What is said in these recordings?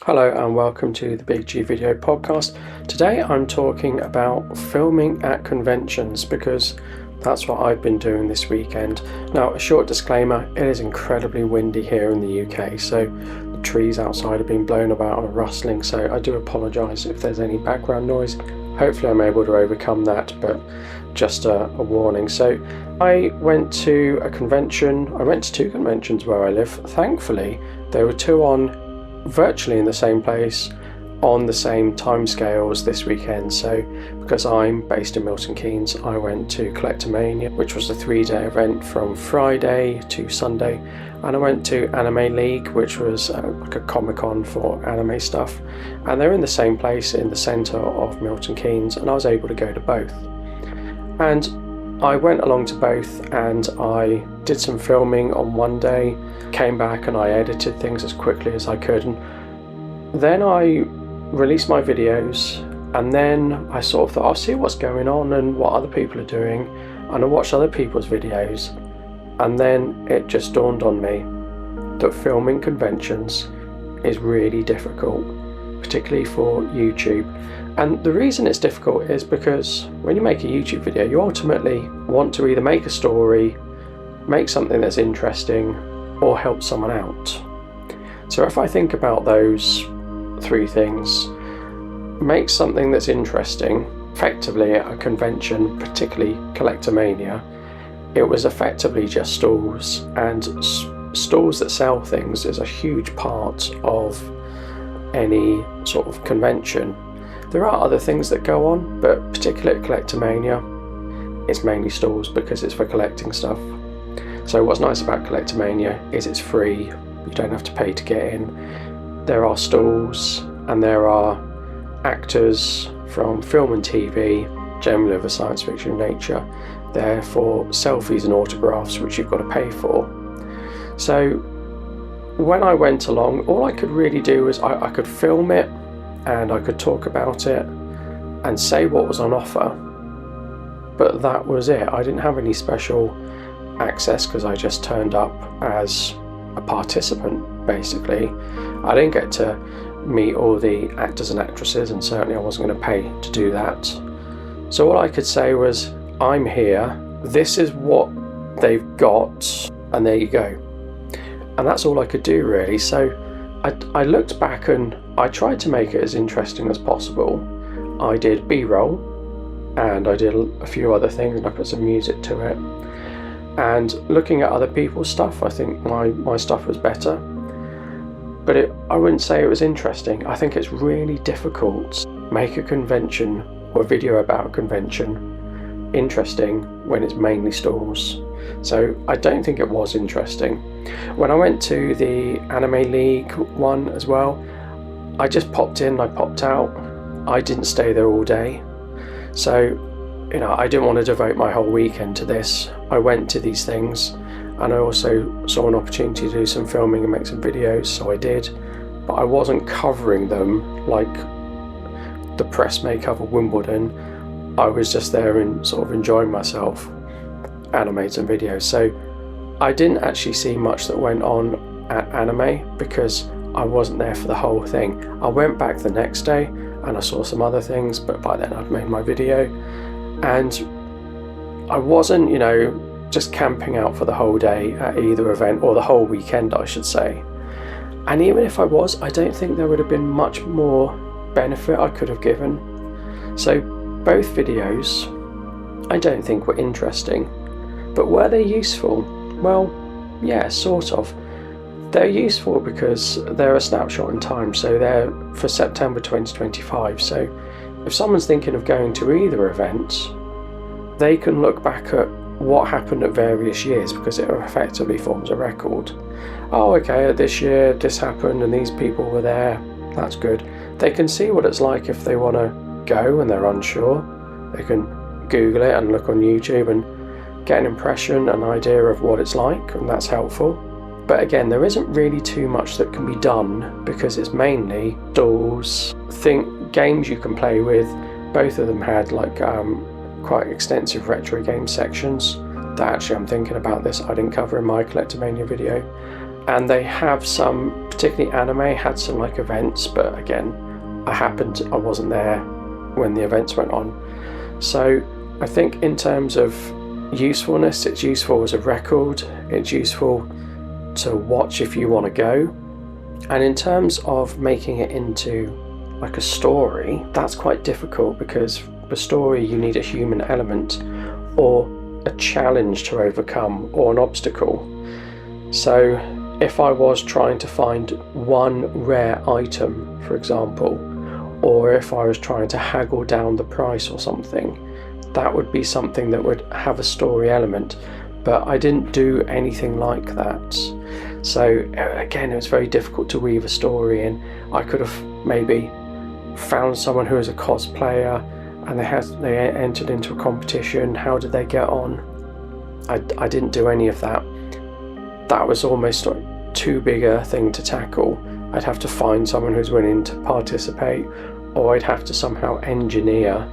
Hello and welcome to the Big G Video Podcast. Today I'm talking about filming at conventions because that's what I've been doing this weekend. Now, a short disclaimer, it is incredibly windy here in the UK, so the trees outside have been blown about and rustling, so I do apologise if there's any background noise. Hopefully I'm able to overcome that, but just a warning. So I went to a convention. I went to two conventions where I live. Thankfully, there were two on virtually in the same place on the same timescales this weekend. So because I'm based in Milton Keynes, I went to Mania, which was a 3-day event from Friday to Sunday, and I went to Anime League, which was like a Comic-Con for anime stuff, and they're in the same place in the centre of Milton Keynes, and I was able to go to both. And I went along to both and I did some filming on one day, came back and I edited things as quickly as I could, and then I released my videos, and then I sort of thought I'll see what's going on and what other people are doing, and I watched other people's videos, and then it just dawned on me that filming conventions is really difficult, particularly for YouTube. And the reason it's difficult is because when you make a YouTube video, you ultimately want to either make a story, make something that's interesting, or help someone out. So if I think about those three things, make something that's interesting, effectively at a convention, particularly Mania, it was effectively just stalls, and stalls that sell things is a huge part of any sort of convention. There are other things that go on, but particularly at Mania, it's mainly stalls because it's for collecting stuff. So what's nice about Mania is it's free, you don't have to pay to get in. There are stalls and there are actors from film and TV, generally of a science fiction nature, there for selfies and autographs, which you've got to pay for. So when I went along, all I could really do was I could film it and I could talk about it and say what was on offer, but that was it. I didn't have any special access because I just turned up as a participant, basically. I didn't get to meet all the actors and actresses, and certainly I wasn't going to pay to do that. So all I could say was, I'm here, this is what they've got, and there you go. And that's all I could do, really. So I looked back and I tried to make it as interesting as possible. I did B-roll and I did a few other things, and I put some music to it. And looking at other people's stuff, I think my stuff was better. But I wouldn't say it was interesting. I think it's really difficult to make a convention or a video about a convention interesting when it's mainly stalls. So I don't think it was interesting. When I went to the Anime League one as well, I just popped in, I popped out. I didn't stay there all day. So, I didn't want to devote my whole weekend to this. I went to these things and I also saw an opportunity to do some filming and make some videos, so I did. But I wasn't covering them like the press may cover Wimbledon. I was just there and sort of enjoying myself, animate some videos. So I didn't actually see much that went on at Anime because I wasn't there for the whole thing. I went back the next day and I saw some other things, but by then I'd made my video, and I wasn't, just camping out for the whole day at either event, or the whole weekend I should say. And even if I was, I don't think there would have been much more benefit I could have given. So both videos I don't think were interesting, but were they useful? Well, yeah, sort of. They're useful because they're a snapshot in time, so they're for September 2025. So if someone's thinking of going to either event, they can look back at what happened at various years, because it effectively forms a record. Oh, okay, this year this happened and these people were there, that's good. They can see what it's like if they want to go and they're unsure. They can Google it and look on YouTube and get an impression, an idea of what it's like, and that's helpful. But again, there isn't really too much that can be done because it's mainly stalls, games you can play with. Both of them had quite extensive retro game sections that actually I'm thinking about this I didn't cover in my Mania video. and they have some, particularly anime, had some like events, but again, I wasn't there when the events went on. So I think in terms of usefulness, it's useful as a record, it's useful to watch if you want to go. And in terms of making it into like a story, that's quite difficult, because for story you need a human element or a challenge to overcome or an obstacle. So if I was trying to find one rare item, for example, or if I was trying to haggle down the price or something, that would be something that would have a story element, but I didn't do anything like that. So again, it was very difficult to weave a story in. I could have maybe found someone who was a cosplayer and they entered into a competition. How did they get on? I didn't do any of that. That was almost like too big a thing to tackle. I'd have to find someone who's willing to participate, or I'd have to somehow engineer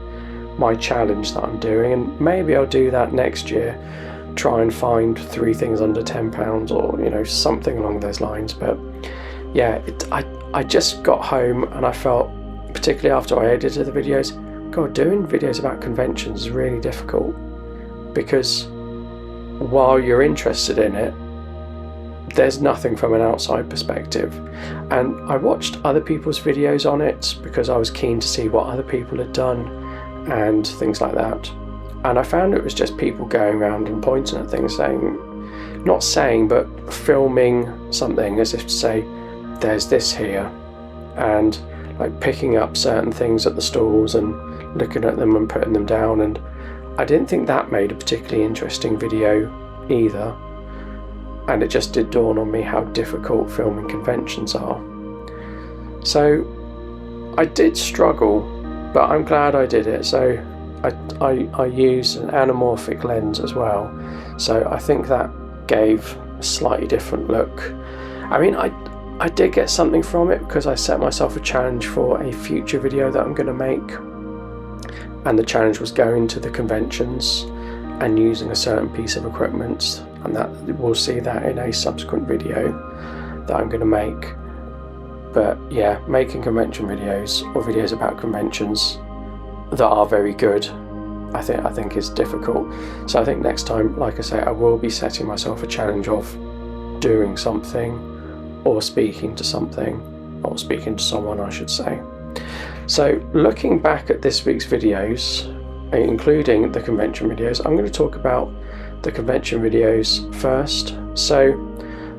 my challenge that I'm doing, and maybe I'll do that next year, try and find 3 things under £10 or something along those lines. But yeah, I just got home and I felt, particularly after I edited the videos, God, doing videos about conventions is really difficult, because while you're interested in it, there's nothing from an outside perspective. And I watched other people's videos on it because I was keen to see what other people had done and things like that. And I found it was just people going around and pointing at things, but filming something as if to say, there's this here, and like picking up certain things at the stalls and looking at them and putting them down. And I didn't think that made a particularly interesting video either. And it just did dawn on me how difficult filming conventions are. So I did struggle, but I'm glad I did it. So I used an anamorphic lens as well. So I think that gave a slightly different look. I mean, I did get something from it, because I set myself a challenge for a future video that I'm going to make. And the challenge was going to the conventions and using a certain piece of equipment, and that we'll see that in a subsequent video that I'm going to make. But yeah, making convention videos or videos about conventions that are very good, I think is difficult. So I think next time, like I say, I will be setting myself a challenge of doing something or speaking to something, or speaking to someone, I should say. So looking back at this week's videos, including the convention videos, I'm going to talk about the convention videos first. So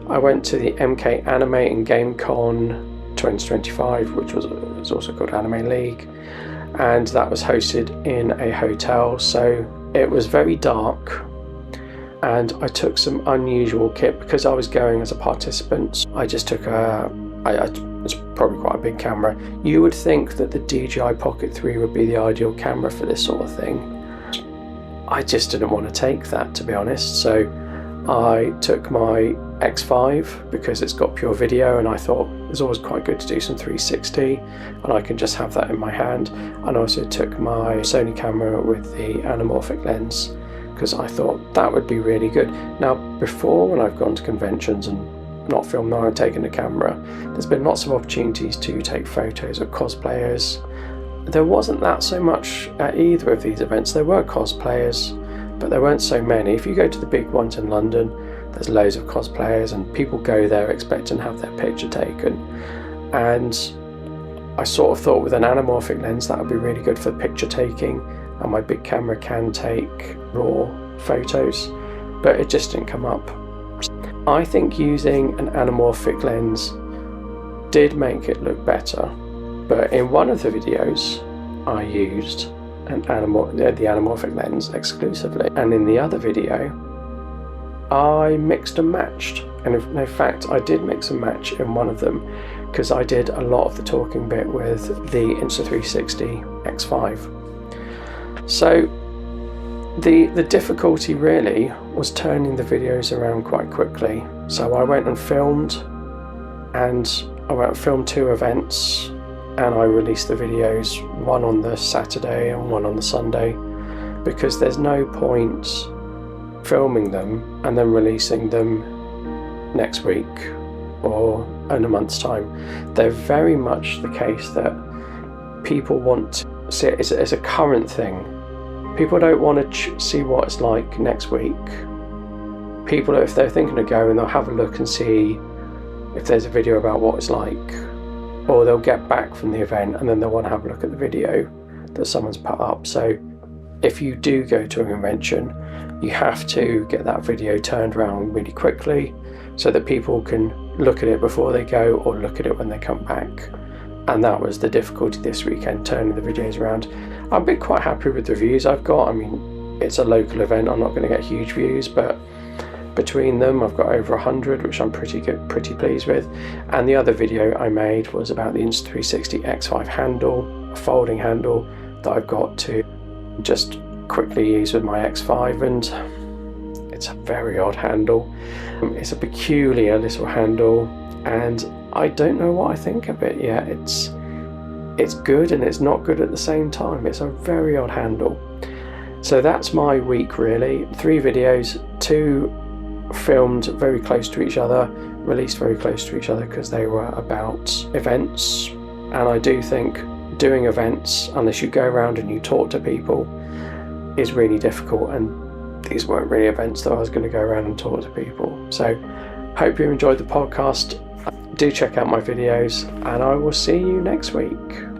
I went to the MK Anime and GameCon 2025, which was also called Anime League, and that was hosted in a hotel. So it was very dark, and I took some unusual kit because I was going as a participant. I just took it's probably quite a big camera. You would think that the DJI Pocket 3 would be the ideal camera for this sort of thing. I just didn't want to take that, to be honest. So I took my X5 because it's got pure video, and I thought it's always quite good to do some 360 and I can just have that in my hand. And I also took my Sony camera with the anamorphic lens because I thought that would be really good. Now, before, when I've gone to conventions and not filmed or taken a camera, there's been lots of opportunities to take photos of cosplayers. There wasn't that so much at either of these events. There were cosplayers, but there weren't so many. If you go to the big ones in London, there's loads of cosplayers and people go there expecting to have their picture taken. And I sort of thought with an anamorphic lens that would be really good for picture taking, and my big camera can take raw photos, but it just didn't come up. I think using an anamorphic lens did make it look better, but in one of the videos I used the anamorphic lens exclusively, and in the other video I mixed and matched. And in fact I did mix and match in one of them because I did a lot of the talking bit with the Insta360 X5. So the difficulty really was turning the videos around quite quickly. So I went and filmed, and I went and filmed 2 events, and I released the videos, one on the Saturday and one on the Sunday, because there's no point filming them and then releasing them next week or in a month's time. They're very much the case that people want to see it as a current thing. People don't want to see what it's like next week. People, if they're thinking of going, they'll have a look and see if there's a video about what it's like, or they'll get back from the event and then they'll want to have a look at the video that someone's put up. So if you do go to a convention, you have to get that video turned around really quickly so that people can look at it before they go or look at it when they come back. And that was the difficulty this weekend, turning the videos around. I've been quite happy with the views I've got. I mean, it's a local event, I'm not going to get huge views, but between them I've got over 100, which I'm pretty pleased with. And the other video I made was about the Insta360 X5 handle, a folding handle that I've got to just quickly use with my X5, and it's a very odd handle. It's a peculiar little handle, and I don't know what I think of it yet. It's good and it's not good at the same time. It's a very odd handle. So that's my week really. 3 videos, 2 filmed very close to each other, released very close to each other because they were about events. And I do think doing events, unless you go around and you talk to people, is really difficult, and these weren't really events that I was going to go around and talk to people. So hope you enjoyed the podcast. Do check out my videos, and I will see you next week.